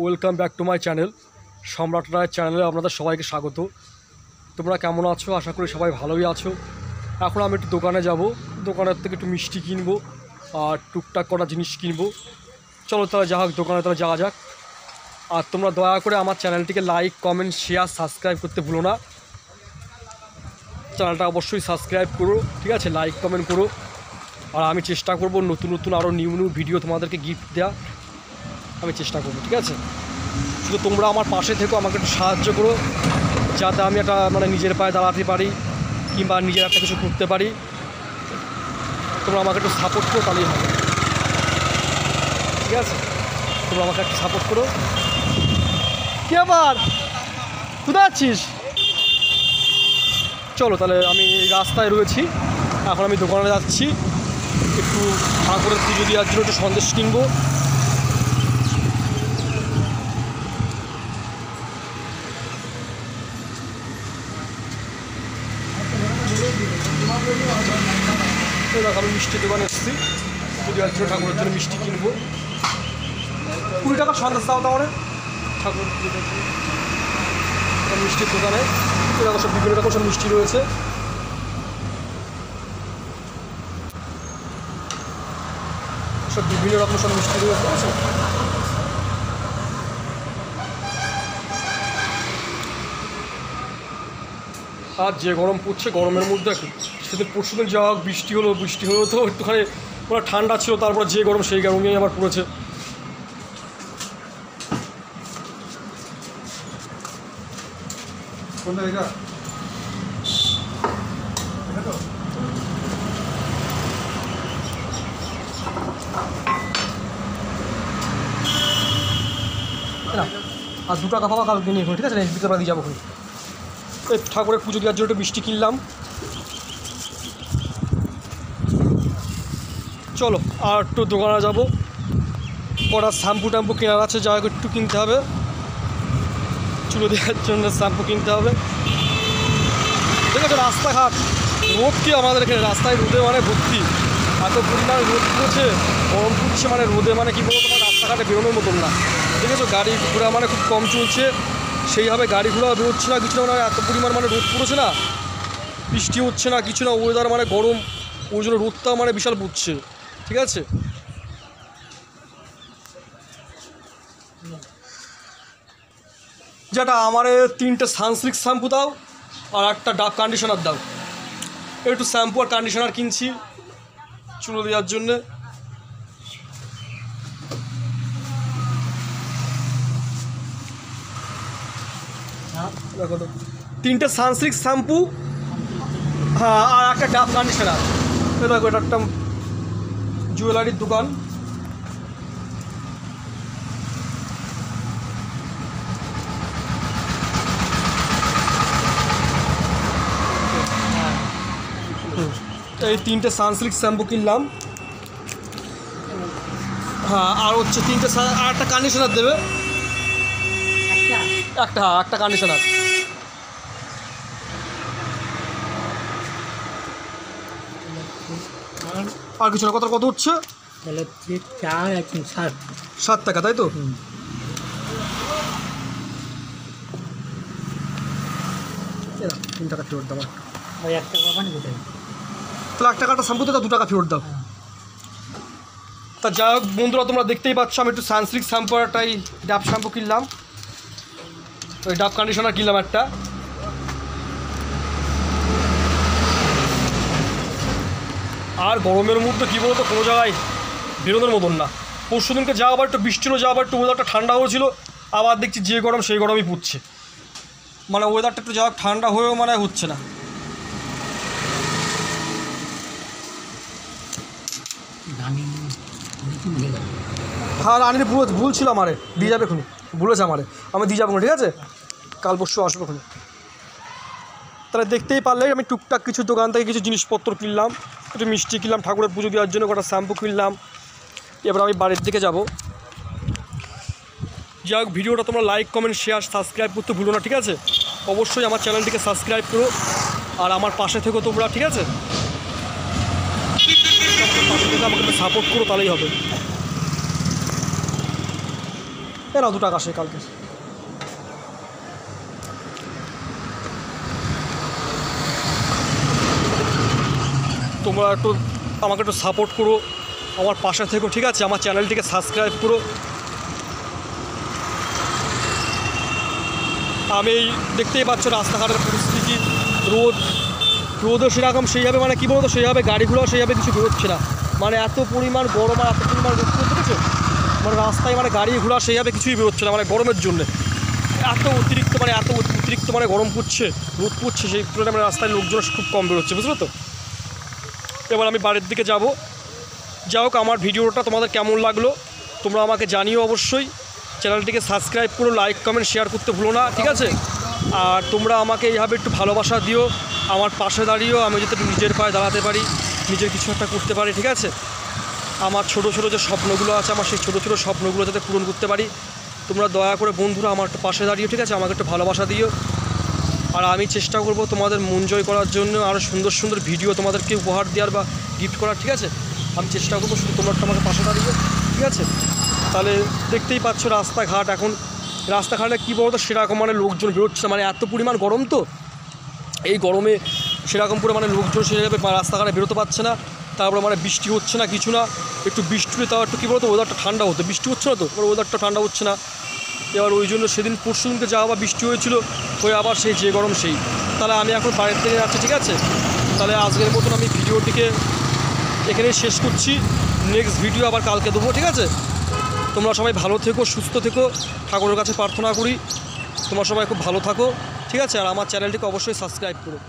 Welcome back to my channel সম্রাট রায়ের চ্যানেলে আপনাদের সবাইকে স্বাগত। তোমরা কেমন আছো? আশা করি সবাই ভালোই আছো। এখন আমি একটু দোকানে যাব, দোকানের থেকে একটু মিষ্টি কিনবো আর টুকটাক করা জিনিস কিনবো। চলো তাহলে যা হোক দোকানে তাহলে যাওয়া যাক। আর তোমরা দয়া করে আমার চ্যানেলটিকে লাইক, কমেন্ট, শেয়ার, সাবস্ক্রাইব করতে ভুলো না। চ্যানেলটা অবশ্যই সাবস্ক্রাইব করো, ঠিক আছে? লাইক কমেন্ট করো। আর আমি চেষ্টা করব নতুন নতুন আরও নিউ ভিডিও তোমাদেরকে গিফট দেওয়া আমি চেষ্টা করবো, ঠিক আছে? শুধু তোমরা আমার পাশে থেকো, আমাকে একটু সাহায্য করো যাতে আমি একটা নিজের পায়ে দাঁড়াতে পারি কিংবা নিজের একটা কিছু করতে পারি। তোমরা আমাকে একটু সাপোর্ট করো, তাহলেই হবে, ঠিক আছে? তোমরা আমাকে একটু সাপোর্ট করো। কি আবার কোথায় আছিস? চলো তাহলে, আমি রাস্তায় রয়েছি, এখন আমি দোকানে যাচ্ছি। একটু ঠাকুরের পুজো দেওয়ার জন্য একটু সন্দেশ কিনবো। দেখো আমি মিষ্টির দোকানে এসেছি, পুজো দেওয়ার জন্য ঠাকুরের জন্য মিষ্টি কিনবো। 20 টাকা সন্দেশ দাও তাহলে ঠাকুরের পুজো দেওয়ার জন্য। মিষ্টির দোকানে দেখো সব বিভিন্ন রকম সব মিষ্টি রয়েছে। সব বিভিন্ন রকম সব মিষ্টি রয়েছে, আছে। আর যে গরম পড়ছে, গরমের মধ্যে সেদিন পরশুদিন যা হোক বৃষ্টি হলো তো একটুখানি ঠান্ডা ছিল, তারপরে যে গরম সেই গরমই আবার পড়েছে। আর 2 টাকা পাবা কালকে নিয়ে, ঠিক আছে? বিকেলবেলা দিয়ে যাবো। এই ঠাকুরের পুজো দেওয়ার জন্য একটু মিষ্টি কিনলাম। চলো আর একটু দোকানে যাবো, কটা শ্যাম্পু ট্যাম্পু কেনার আছে, যা একটু কিনতে হবে। চুলো দেওয়ার জন্য শ্যাম্পু কিনতে হবে। ঠিক আছে? রাস্তাঘাট রোদ কি আমাদের এখানে, রাস্তায় রোদে ভর্তি, এত পরিমাণ রোদ পড়ছে, গরম পড়ছে, রোদে কি বলবো, তোমার রাস্তাঘাটে বেরোনোর মতন না। ঠিক আছে? গাড়ি ঘোড়া খুব কম চলছে, সেইভাবে গাড়ি ঘোড়া বেরোচ্ছে না, কিছু না। এত পরিমাণ রোদ পড়েছে না, বৃষ্টি হচ্ছে না, কিছু না, ওয়েদার গরম, ওই জন্য রোদটা বিশাল পড়ছে। ঠিক আছে? যেটা আমার 3টে সানসিল্ক শ্যাম্পু দাও আর একটা ডাব কন্ডিশনার দাও। একটু শ্যাম্পু আর কন্ডিশনার কিনছি চুলো দেওয়ার জন্যে। দেখো তো, 3টে সানসিল্ক শ্যাম্পু, হ্যাঁ, আর একটা ডাব কন্ডিশনার। দেখো এটা একটা জুয়েলারির দোকান। এই 3টে সানসিল্ক শ্যাম্পু কিনলাম। হ্যাঁ, আর হচ্ছে 3টে, আর একটা কন্ডিশনার দেবে, একটা কন্ডিশনার। আর কিছু না। কত হচ্ছে? 7 টাকা, তাই তো? 3 টাকা ফেরত দাও। তাহলে 1 টাকাটা শ্যাম্পুতে দাও, 2 টাকা ফেরত দাও। তা যাই হোক বন্ধুরা, তোমরা দেখতেই পাচ্ছ আমি একটু সানসিল্ক শ্যাম্পু আর একটাই ডাব শ্যাম্পু কিনলাম, ওই ডাব কন্ডিশনার কিনলাম একটা। আর গরমের মধ্যে কী বলতো, কোনো জায়গায় বেরোনোর মতন না। পরশু দিনকে যা আবার একটু বৃষ্টি হলো, যা আবার একটু ওয়েদারটা ঠান্ডা হয়েছিল, আবার দেখছি যে গরম সেই গরমই পড়ছে। ওয়েদারটা একটু যা ঠান্ডা হয়েও হচ্ছে না। হ্যাঁ, রানির ভুল ছিল, আমারে দিয়ে যাবে খুনি, ভুলেছে আমারে, আমি দিয়ে যাবো, ঠিক আছে? কাল পরশু আসবো খুনি। তাহলে দেখতেই পারলে আমি টুকটাক কিছু দোকান থেকে কিছু জিনিসপত্র কিনলাম, একটু মিষ্টি কিনলাম, ঠাকুরের পুজো দেওয়ার জন্য কটা শ্যাম্পু কিনলাম। এবার আমি বাড়ির দিকে যাব। যাই হোক, ভিডিওটা তোমরা লাইক, কমেন্ট, শেয়ার, সাবস্ক্রাইব করতে ভুলো না, ঠিক আছে? অবশ্যই আমার চ্যানেলটিকে সাবস্ক্রাইব করো আর আমার পাশে থেকো তোমরা, ঠিক আছে? পাশে থেকে আমাকে সাপোর্ট করো, তাহলেই হবে। না 2 টাকা আসে কালকে। তোমরা একটু আমাকে একটু সাপোর্ট করো, আমার পাশে থেকো, ঠিক আছে? আমার চ্যানেলটিকে সাবস্ক্রাইব করো। আমি এই দেখতেই পাচ্ছ রাস্তাঘাটের পরিস্থিতি, রোদও সেরকম সেইভাবে মানে কী বলতো, সেইভাবে গাড়িগুলোও সেইভাবে কিছু বেরোচ্ছে না, মানে এত পরিমাণ গরম আর এত পরিমাণ রোদ করতে দেখেছো, মানে রাস্তায় মানে গাড়ি ঘোড়া সেইভাবে কিছুই বেরোচ্ছে না, মানে গরমের জন্যে এত অতিরিক্ত মানে গরম পড়ছে, রোদ পড়ছে, সেই তুলনায় মানে রাস্তায় লোকজন খুব কম বেরোচ্ছে, বুঝলো তো? এবার আমি বাড়ির দিকে যাব। যাই হোক, আমার ভিডিওটা তোমাদের কেমন লাগলো তোমরা আমাকে জানিও অবশ্যই। চ্যানেলটিকে সাবস্ক্রাইব করো, লাইক কমেন্ট শেয়ার করতে ভুলো না, ঠিক আছে? আর তোমরা আমাকে এইভাবে একটু ভালোবাসা দিও, আমার পাশে দাঁড়িয়েও আমি যাতে নিজের পায়ে দাঁড়াতে পারি, নিজের কিছু একটা করতে পারি, ঠিক আছে? আমার ছোটো ছোটো যে স্বপ্নগুলো আছে, আমার সেই ছোটো ছোটো স্বপ্নগুলো যাতে পূরণ করতে পারি, তোমরা দয়া করে বন্ধুরা আমার একটু পাশে দাঁড়িয়ে, ঠিক আছে? আমাকে একটু ভালোবাসা দিও। আর আমি চেষ্টা করব তোমাদের মন জয় করার জন্য, আরও সুন্দর সুন্দর ভিডিও তোমাদেরকে উপহার দেওয়ার বা গিফট করার, ঠিক আছে? আমি চেষ্টা করবো, শুধু তোমরা একটু আমাকে পাশে দাঁড়িয়ে, ঠিক আছে? তাহলে দেখতেই পাচ্ছ রাস্তাঘাট, এখন রাস্তাঘাটে কী বলতো সেরকম মানে লোকজন বেরোচ্ছে, মানে এত পরিমাণ গরম তো, এই গরমে সেরকম পরিমাণে লোকজন সেভাবে রাস্তাঘাটে বেরোতে পারছে না। তারপরে মানে বৃষ্টি হচ্ছে না, কিছু না, একটু বৃষ্টি হলে তাও একটু কী বলতো ওয়েদারটা ঠান্ডা হতো, বৃষ্টি হচ্ছে না তো, এবার ওয়েদারটা ঠান্ডা হচ্ছে না। এবার ওই জন্য সেদিন পরশুদিনকে যা আবার বৃষ্টি হয়েছিল, হয়ে আবার সেই যে গরম সেই। তাহলে আমি এখন বাড়ির থেকে যাচ্ছি, ঠিক আছে? তাহলে আজকের মতন আমি ভিডিওটিকে এখানেই শেষ করছি, নেক্সট ভিডিও আবার কালকে দেবো, ঠিক আছে? তোমরা সবাই ভালো থেকো, সুস্থ থেকো, ঠাকুরের কাছে প্রার্থনা করি তোমরা সবাই খুব ভালো থাকো, ঠিক আছে? আর আমার চ্যানেলটিকে অবশ্যই সাবস্ক্রাইব করো।